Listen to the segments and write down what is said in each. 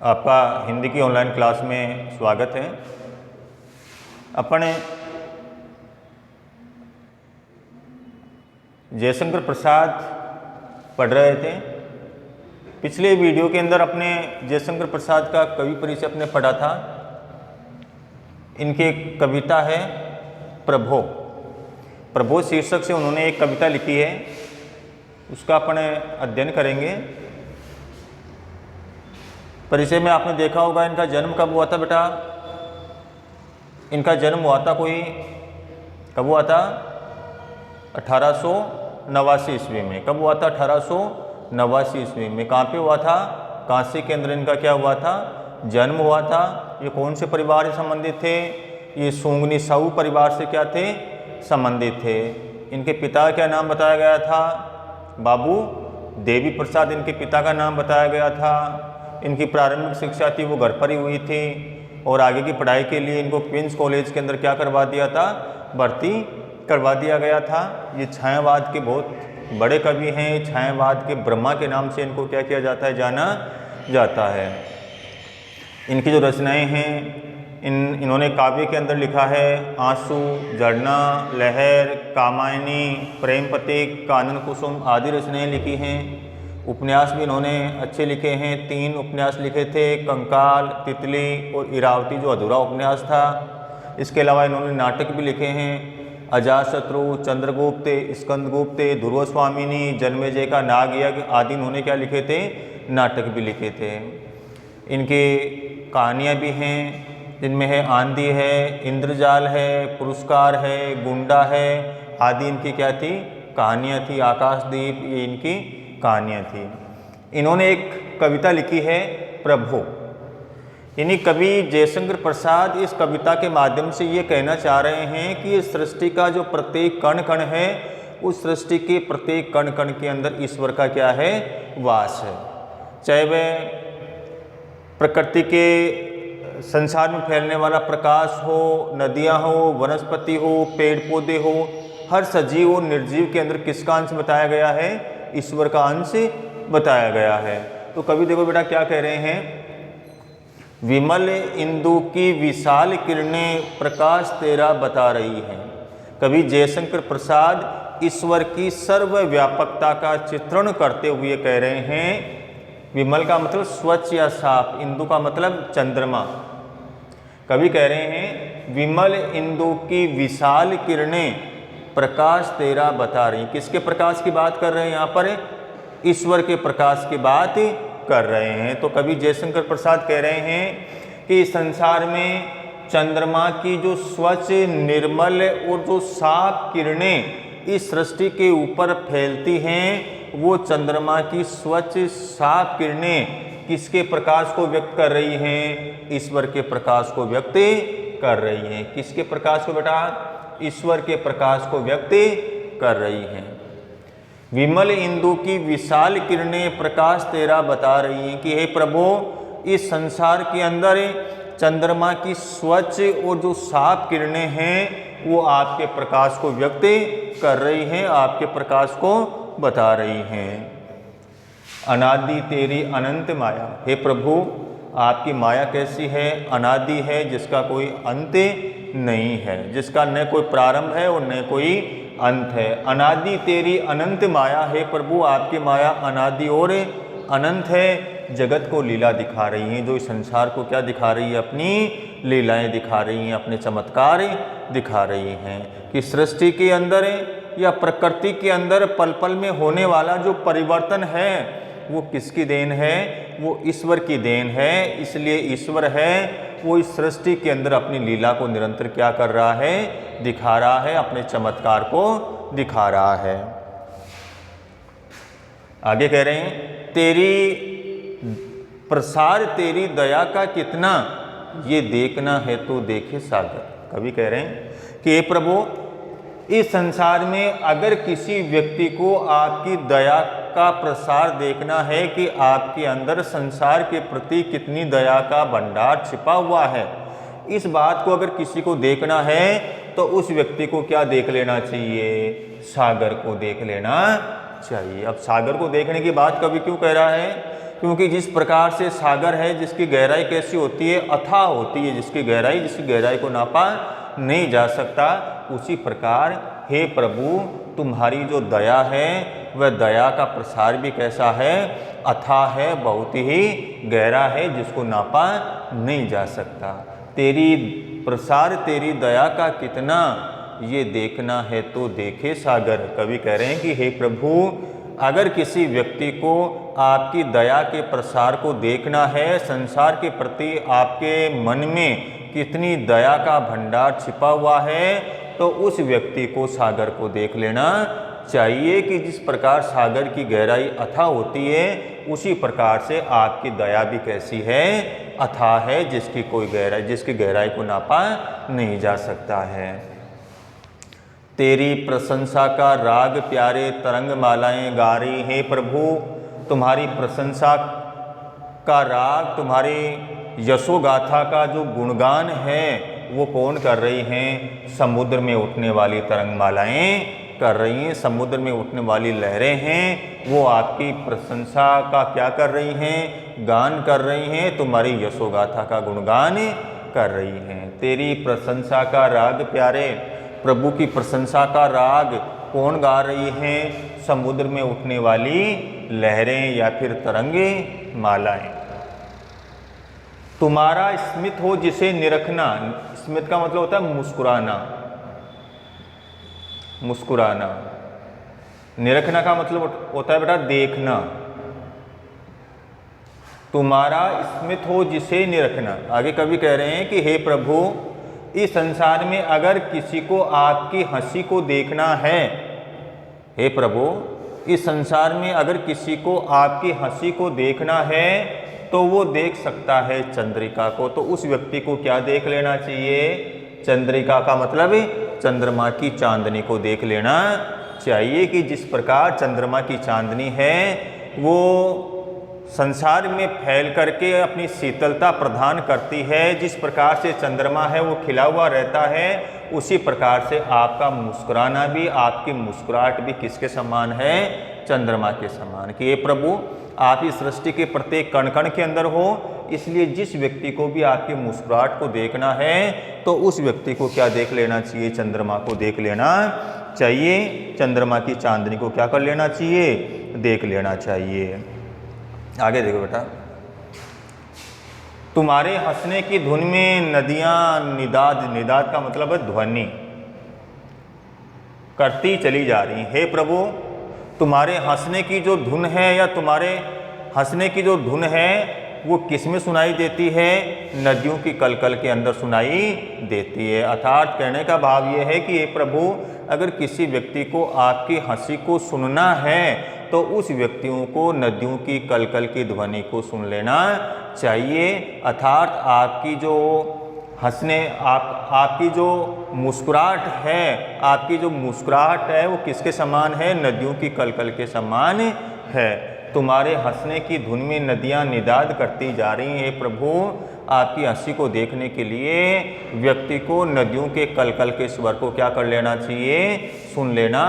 आपका हिंदी की online class में स्वागत है। अपन जयशंकर प्रसाद पढ़ रहे थे। पिछले वीडियो के अंदर अपने जयशंकर प्रसाद का कवि परिचय अपने पढ़ा था। इनकी एक कविता है प्रभो। प्रभो शीर्षक से उन्होंने एक कविता लिखी है, उसका अपन अध्ययन करेंगे। परिचय में आपने देखा होगा इनका जन्म कब हुआ था बेटा। इनका जन्म हुआ था कब हुआ था 1889 ईस्वी में। कब हुआ था 1889 ईस्वी में। कहाँ पे हुआ था? काशी के अंदर इनका क्या हुआ था? जन्म हुआ था। ये कौन से परिवार से संबंधित थे? ये सुंगनी साहू परिवार से क्या थे? संबंधित थे। इनके पिता का क्या नाम बताया गया था? बाबू देवी प्रसाद इनके पिता का नाम बताया गया था। इनकी प्रारंभिक शिक्षा थी वो घर पर ही हुई थी और आगे की पढ़ाई के लिए इनको क्वींस कॉलेज के अंदर क्या करवा दिया था? भर्ती करवा दिया गया था। ये छायावाद के बहुत बड़े कवि हैं। छायावाद के ब्रह्मा के नाम से इनको क्या किया जाता है? जाना जाता है। इनकी जो रचनाएं हैं इन्होंने काव्य के अंदर लिखा है आंसू, झरना, लहर, कामायनी, प्रेम पथिक, कानन कुसुम आदि रचनाएं लिखी हैं। उपन्यास भी इन्होंने अच्छे लिखे हैं। 3 उपन्यास लिखे थे, कंकाल, तितली और इरावती जो अधूरा उपन्यास था। इसके अलावा इन्होंने नाटक भी लिखे हैं। अजातशत्रु, चंद्रगुप्त, स्कंदगुप्त, ध्रुव स्वामिनी, जन्मेजय का नागयज्ञ आदि इन्होंने क्या लिखे थे? नाटक भी लिखे थे। इनकी कहानियाँ भी हैं, जिनमें है आंधी है, इंद्रजाल है, पुरस्कार है, गुंडा है आदि इनकी क्या थी? कहानियाँ थी। आकाशदीप ये इनकी कहानियाँ थी। इन्होंने एक कविता लिखी है प्रभो। यानी कवि जयशंकर प्रसाद इस कविता के माध्यम से ये कहना चाह रहे हैं कि इस सृष्टि का जो प्रत्येक कण कण है, उस सृष्टि के प्रत्येक कण कण के अंदर ईश्वर का क्या है? वास है। चाहे वह प्रकृति के संसार में फैलने वाला प्रकाश हो, नदियाँ हो, वनस्पति हो, पेड़ पौधे हो, हर सजीव और निर्जीव के अंदर किसका अंश बताया गया है? ईश्वर का अंश बताया गया है। तो कवि देखो बेटा क्या कह रहे हैं? विमल इंदु की विशाल किरणें प्रकाश तेरा बता रही हैं। कवि जयशंकर प्रसाद ईश्वर की सर्वव्यापकता का चित्रण करते हुए कह रहे हैं। विमल का मतलब स्वच्छ या साफ, इंदु का मतलब चंद्रमा। कवि कह रहे हैं विमल इंदु की विशाल किरणें प्रकाश तेरा बता रही। किसके प्रकाश की बात कर रहे हैं यहाँ पर? ईश्वर के प्रकाश की बात कर रहे हैं। तो कवि जयशंकर प्रसाद कह रहे हैं कि संसार में चंद्रमा की जो स्वच्छ, निर्मल और जो साफ किरणें इस सृष्टि के ऊपर फैलती हैं, वो चंद्रमा की स्वच्छ साफ किरणें किसके प्रकाश को व्यक्त कर रही हैं? ईश्वर के प्रकाश को व्यक्त कर रही हैं। किसके प्रकाश को बेटा? ईश्वर के प्रकाश को व्यक्त कर रही हैं। विमल इंदु की विशाल किरणें प्रकाश तेरा बता रही हैं कि हे प्रभु, इस संसार के अंदर चंद्रमा की स्वच्छ और जो साफ किरणें हैं वो आपके प्रकाश को व्यक्त कर रही हैं, आपके प्रकाश को बता रही हैं। अनादि तेरी अनंत माया। हे प्रभु, आपकी माया कैसी है? अनादि है, जिसका कोई अंत नहीं है, जिसका न कोई प्रारंभ है और न कोई अंत है। अनादि तेरी अनंत माया। हे प्रभु, आपकी माया अनादि और अनंत है। जगत को लीला दिखा रही हैं, जो इस संसार को क्या दिखा रही है? अपनी लीलाएं दिखा रही हैं, अपने चमत्कार दिखा रही हैं। कि सृष्टि के अंदर या प्रकृति के अंदर पल पल में होने वाला जो परिवर्तन है वो किसकी देन है? वो ईश्वर की देन है। इसलिए ईश्वर है वो इस सृष्टि के अंदर अपनी लीला को निरंतर क्या कर रहा है? दिखा रहा है, अपने चमत्कार को दिखा रहा है। आगे कह रहे हैं तेरी प्रसार तेरी दया का कितना, ये देखना है तो देखे सागर। कवि कह रहे हैं कि हे प्रभु, इस संसार में अगर किसी व्यक्ति को आपकी दया का प्रसार देखना है कि आपके अंदर संसार के प्रति कितनी दया का भंडार छिपा हुआ है, इस बात को अगर किसी को देखना है तो उस व्यक्ति को क्या देख लेना चाहिए? सागर को देख लेना चाहिए। अब सागर को देखने की बात कवि क्यों कह रहा है? क्योंकि जिस प्रकार से सागर है, जिसकी गहराई कैसी होती है? अथाह होती है, जिसकी गहराई को नापा नहीं जा सकता। उसी प्रकार हे प्रभु, तुम्हारी जो दया है वह दया का प्रसार भी कैसा है? अथाह है, बहुत ही गहरा है, जिसको नापा नहीं जा सकता। तेरी प्रसार, तेरी दया का कितना, ये देखना है तो देखे सागर। कवि कह रहे हैं कि हे प्रभु, अगर किसी व्यक्ति को आपकी दया के प्रसार को देखना है, संसार के प्रति आपके मन में कितनी दया का भंडार छिपा हुआ है, तो उस व्यक्ति को सागर को देख लेना चाहिए कि जिस प्रकार सागर की गहराई अथाह होती है, उसी प्रकार से आपकी दया भी कैसी है? अथाह है, जिसकी गहराई को नापा नहीं जा सकता है। तेरी प्रशंसा का राग प्यारे तरंग मालाएं गा रही हैं प्रभु। तुम्हारी प्रशंसा का राग, तुम्हारी यशोगाथा का जो गुणगान है वो कौन कर रही हैं? समुद्र में उठने वाली तरंग मालाएं कर रही हैं, समुद्र में उठने वाली लहरें हैं, वो आपकी प्रशंसा का क्या कर रही हैं? गान कर रही हैं, तुम्हारी यशोगाथा का गुणगान कर रही हैं। तेरी प्रशंसा का राग प्यारे, प्रभु की प्रशंसा का राग कौन गा रही हैं? समुद्र में उठने वाली लहरें या फिर तरंगे मालाएं। तुम्हारा स्मित हो जिसे निरखना, स्मित का मतलब होता है मुस्कुराना, मुस्कुराना। निरखना का मतलब होता है बेटा देखना। तुम्हारा स्मित हो जिसे निरखना। आगे कवि कह रहे हैं कि हे प्रभु, इस संसार में अगर किसी को आपकी हंसी को देखना है, हे प्रभु, इस संसार में अगर किसी को आपकी हंसी को देखना है तो वो देख सकता है चंद्रिका को। तो उस व्यक्ति को क्या देख लेना चाहिए? चंद्रिका का मतलब चंद्रमा की चांदनी को देख लेना चाहिए कि जिस प्रकार चंद्रमा की चांदनी है वो संसार में फैल करके अपनी शीतलता प्रदान करती है, जिस प्रकार से चंद्रमा है वो खिला हुआ रहता है, उसी प्रकार से आपका मुस्कुराना भी, आपकी मुस्कुराहट भी किसके समान है? चंद्रमा के समान। कि ये प्रभु, आप इस सृष्टि के प्रत्येक कण कण के अंदर हो, इसलिए जिस व्यक्ति को भी आपकी मुस्कुराहट को देखना है तो उस व्यक्ति को क्या देख लेना चाहिए? चंद्रमा को देख लेना चाहिए। चंद्रमा की चांदनी को क्या कर लेना चाहिए? देख लेना चाहिए। आगे देखो बेटा, तुम्हारे हंसने की धुन में नदियां निदाद, निदाद का मतलब है ध्वनि, करती चली जा रही। हे प्रभु, तुम्हारे हंसने की जो धुन है या तुम्हारे हंसने की जो धुन है वो किस में सुनाई देती है? नदियों की कलकल के अंदर सुनाई देती है। अर्थात कहने का भाव ये है कि हे प्रभु, अगर किसी व्यक्ति को आपकी हंसी को सुनना है तो उस व्यक्तियों को नदियों की कलकल की ध्वनि को सुन लेना चाहिए। अर्थात आपकी जो आपकी जो मुस्कुराहट है, आपकी जो मुस्कुराहट है वो किसके समान है? नदियों की कलकल के समान है। तुम्हारे हंसने की धुन में नदियां निदाद करती जा रही हैं। प्रभु, आपकी हंसी को देखने के लिए व्यक्ति को नदियों के कलकल के स्वर को क्या कर लेना चाहिए? सुन लेना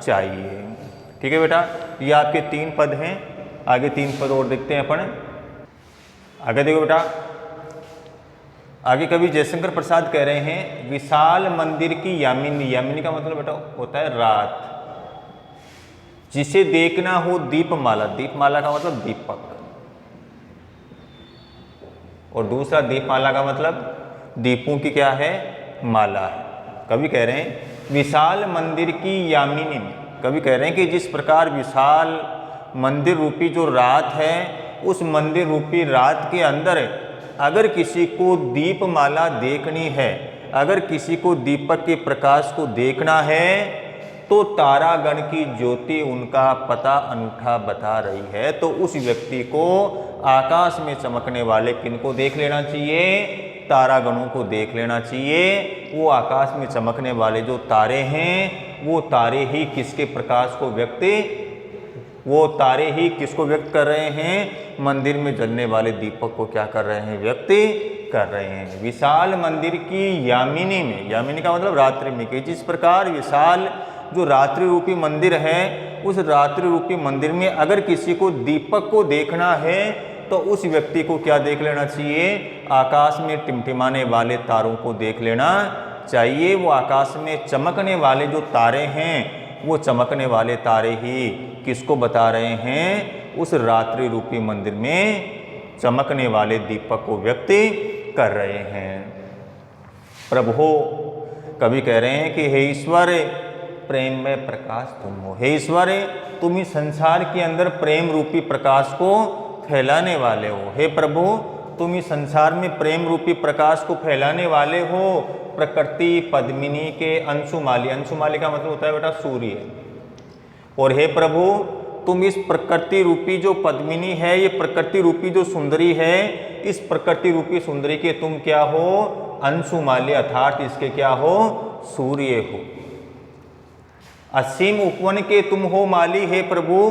चाहिए। ठीक है बेटा, ये आपके 3 पद हैं। आगे 3 पद और देखते हैं अपन। आगे देखो बेटा, आगे कवि जयशंकर प्रसाद कह रहे हैं, विशाल मंदिर की यामिनी, यामिनी का मतलब बेटा होता है रात, जिसे देखना हो दीपमाला, दीपमाला का मतलब दीपक, और दूसरा दीपमाला का मतलब दीपों की क्या है? माला है। कवि कह रहे हैं विशाल मंदिर की यामिनी में, कवि कह रहे हैं कि जिस प्रकार विशाल मंदिर रूपी जो रात है, उस मंदिर रूपी रात के अंदर अगर किसी को दीपमाला देखनी है, अगर किसी को दीपक के प्रकाश को देखना है तो तारागण की ज्योति उनका पता अनूठा बता रही है। तो उस व्यक्ति को आकाश में चमकने वाले किन को देख लेना चाहिए? तारागणों को देख लेना चाहिए। वो आकाश में चमकने वाले जो तारे हैं, वो तारे ही किसके प्रकाश को वो तारे ही किसको व्यक्त कर रहे हैं? मंदिर में जलने वाले दीपक को क्या कर रहे हैं? व्यक्त कर रहे हैं। विशाल मंदिर की यामिनी में, यामिनी का मतलब रात्रि में, कि जिस प्रकार विशाल जो रात्रि रूपी मंदिर है उस रात्रि रूपी मंदिर में अगर किसी को दीपक को देखना है तो उस व्यक्ति को क्या देख लेना चाहिए? आकाश में टिमटिमाने वाले तारों को देख लेना चाहिए। वो आकाश में चमकने वाले जो तारे हैं, वो चमकने वाले तारे ही किसको बता रहे हैं? उस रात्रि रूपी मंदिर में चमकने वाले दीपक को व्यक्त कर रहे हैं। प्रभु कवि कह रहे हैं कि हे ईश्वर, प्रेम में प्रकाश तुम हो। हे ईश्वर, तुम इस संसार के अंदर प्रेम रूपी प्रकाश को फैलाने वाले हो। हे प्रभु, तुम इस संसार में प्रेम रूपी प्रकाश को फैलाने वाले हो। प्रकृति पद्मिनी के अंशुमाली, अंशुमाली का मतलब होता है बेटा सूर्य। और हे प्रभु, तुम इस प्रकृति रूपी जो पद्मिनी है, ये प्रकृति रूपी जो सुंदरी है, इस प्रकृति रूपी सुंदरी के तुम क्या हो? अंशुमाली, अर्थात इसके क्या हो? सूर्य हो। असीम उपवन के तुम हो माली। हे प्रभु,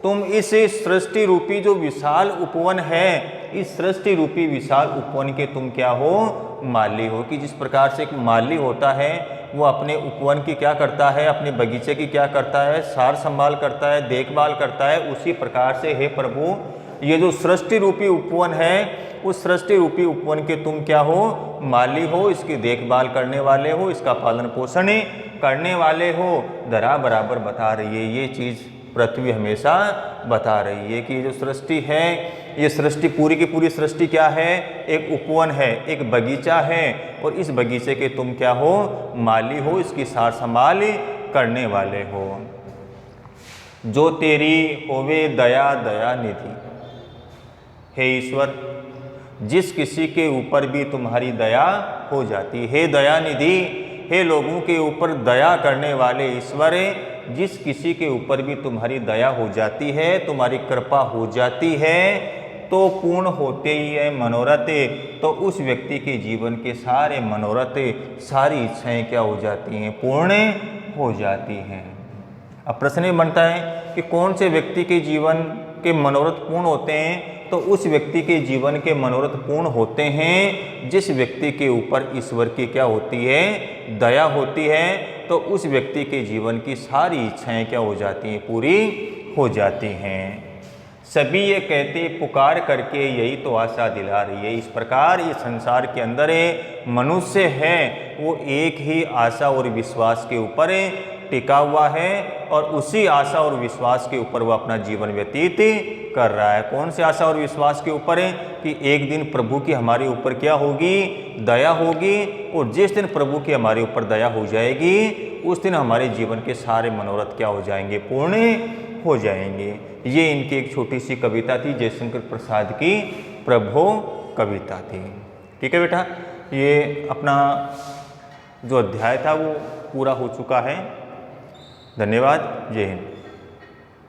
तुम इस सृष्टि रूपी जो विशाल उपवन है, इस सृष्टि रूपी विशाल उपवन के तुम क्या हो? माली हो। कि जिस प्रकार से एक माली होता है वो अपने उपवन की क्या करता है? अपने बगीचे की क्या करता है? सार संभाल करता है, देखभाल करता है। उसी प्रकार से हे प्रभु, ये जो सृष्टि रूपी उपवन है, उस सृष्टि रूपी उपवन के तुम क्या हो? माली हो, इसकी देखभाल करने वाले हो, इसका पालन पोषण करने वाले हो। धरा बराबर बता रही है ये चीज़, पृथ्वी हमेशा बता रही है कि ये जो सृष्टि है, ये सृष्टि पूरी की पूरी सृष्टि क्या है? एक उपवन है, एक बगीचा है, और इस बगीचे के तुम क्या हो? माली हो, इसकी सार संभाल करने वाले हो। जो तेरी होवे दया दया निधि। हे ईश्वर, जिस किसी के ऊपर भी तुम्हारी दया हो जाती है, दया निधि, हे लोगों के ऊपर दया करने वाले ईश्वर, जिस किसी के ऊपर भी तुम्हारी दया हो जाती है, तुम्हारी कृपा हो जाती है, तो पूर्ण होते ही है मनोरथ। तो उस व्यक्ति के जीवन के सारे मनोरथ, सारी इच्छाएं क्या हो जाती हैं? पूर्ण हो जाती हैं। अब प्रश्न ये बनता है कि कौन से व्यक्ति के जीवन के मनोरथ पूर्ण होते हैं? तो उस व्यक्ति के जीवन के मनोरथ पूर्ण होते हैं जिस व्यक्ति के ऊपर ईश्वर की क्या होती है? दया होती है। तो उस व्यक्ति के जीवन की सारी इच्छाएं क्या हो जाती हैं? पूरी हो जाती हैं। सभी ये कहते पुकार करके यही तो आशा दिला रही है। इस प्रकार ये संसार के अंदर मनुष्य है, वो एक ही आशा और विश्वास के ऊपर टिका हुआ है, और उसी आशा और विश्वास के ऊपर वो अपना जीवन व्यतीत कर रहा है। कौन सी आशा और विश्वास के ऊपर है? कि एक दिन प्रभु की हमारे ऊपर क्या होगी? दया होगी, और जिस दिन प्रभु की हमारे ऊपर दया हो जाएगी, उस दिन हमारे जीवन के सारे मनोरथ क्या हो जाएंगे? पूर्ण हो जाएंगे। ये इनकी एक छोटी सी कविता थी, जयशंकर प्रसाद की प्रभो कविता थी। ठीक है बेटा, ये अपना जो अध्याय था वो पूरा हो चुका है। धन्यवाद। जय हिंद।